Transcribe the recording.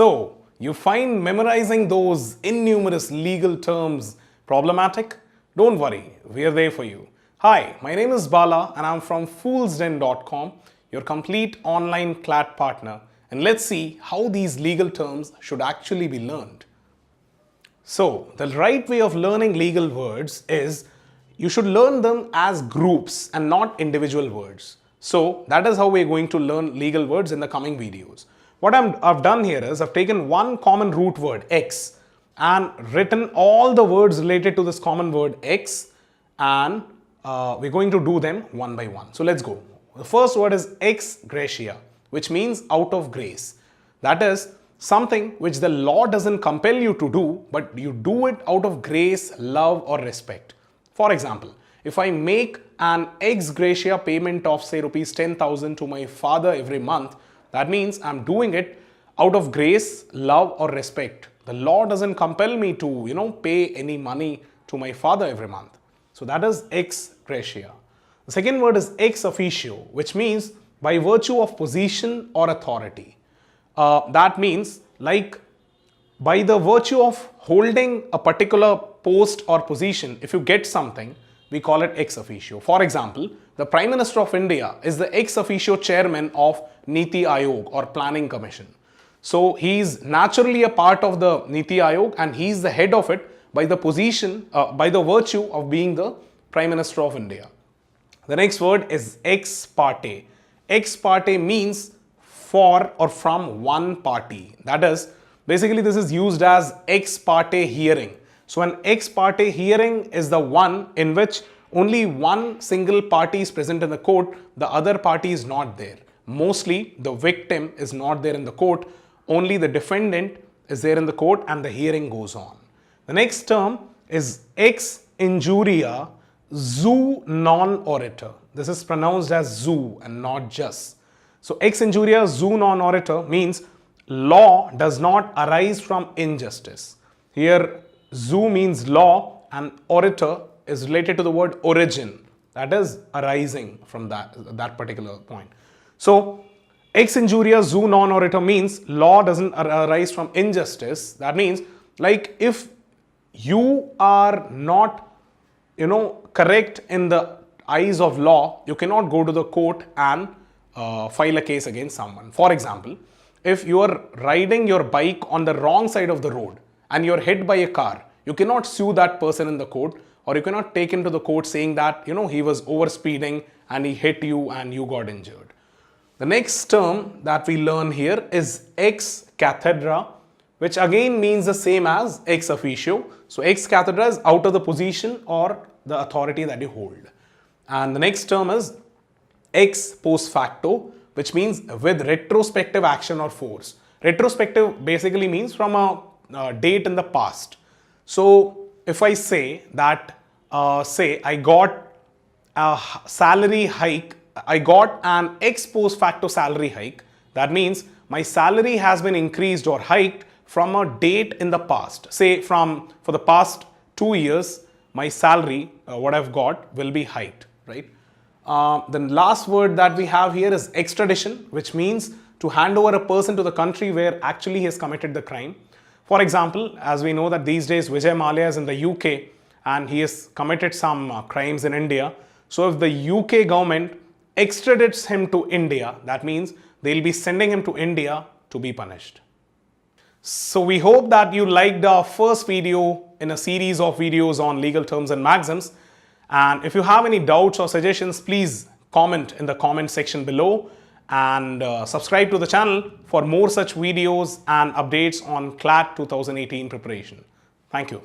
So, you find memorizing those innumerous legal terms problematic? Don't worry, we are there for you. Hi, my name is Bala and I'm from foolsden.com, your complete online CLAT partner, and let's see how these legal terms should actually be learned. So, the right way of learning legal words is you should learn them as groups and not individual words. So, that is how we are going to learn legal words in the coming videos. What I've done here is I've taken one common root word, X, and written all the words related to this common word X, and we're going to do them one by one. So, let's go. The first word is ex gratia, which means out of grace. That is something which the law doesn't compel you to do, but you do it out of grace, love or respect. For example, if I make an ex gratia payment of say rupees 10,000 to my father every month, that means I'm doing it out of grace, love or respect. The law doesn't compel me to, pay any money to my father every month. So that is ex gratia. The second word is ex officio, which means by virtue of position or authority. That means like by the virtue of holding a particular post or position, if you get something, we call it ex officio. For example, the Prime Minister of India is the ex officio chairman of Niti Aayog or Planning Commission. So he is naturally a part of the Niti Aayog and he is the head of it by the position, by the virtue of being the Prime Minister of India. The next word is ex parte. Ex parte means for or from one party. That is, basically this is used as ex parte hearing. So an ex parte hearing is the one in which only one single party is present in the court, the other party is not there. Mostly the victim is not there in the court, only the defendant is there in the court and the hearing goes on. The next term is ex injuria zu non orator. This is pronounced as zu and not just. So ex injuria zu non orator means law does not arise from injustice. Here zu means law and orator is related to the word origin, that is arising from that particular point. So ex injuria zu non orator means law doesn't arise from injustice. That means like if you are not correct in the eyes of law, you cannot go to the court and file a case against someone. For example, if you are riding your bike on the wrong side of the road and you are hit by a car, you cannot sue that person in the court, or you cannot take him to the court saying that he was over speeding and he hit you and you got injured. The next term that we learn here is ex cathedra, which again means the same as ex officio. So ex cathedra is out of the position or the authority that you hold. And the next term is ex post facto, which means with retrospective action or force. Retrospective basically means from a date in the past. So if I say that, say I got a salary hike, I got an ex post facto salary hike, that means my salary has been increased or hiked from a date in the past. Say for the past 2 years, my salary, what I've got will be hiked, right? The last word that we have here is extradition, which means to hand over a person to the country where actually he has committed the crime. For example, as we know that these days Vijay Mallya is in the UK and he has committed some crimes in India. So if the UK government extradites him to India, that means they'll be sending him to India to be punished. So we hope that you liked our first video in a series of videos on legal terms and maxims. And if you have any doubts or suggestions, please comment in the comment section below and subscribe to the channel for more such videos and updates on CLAT 2018 preparation. Thank you.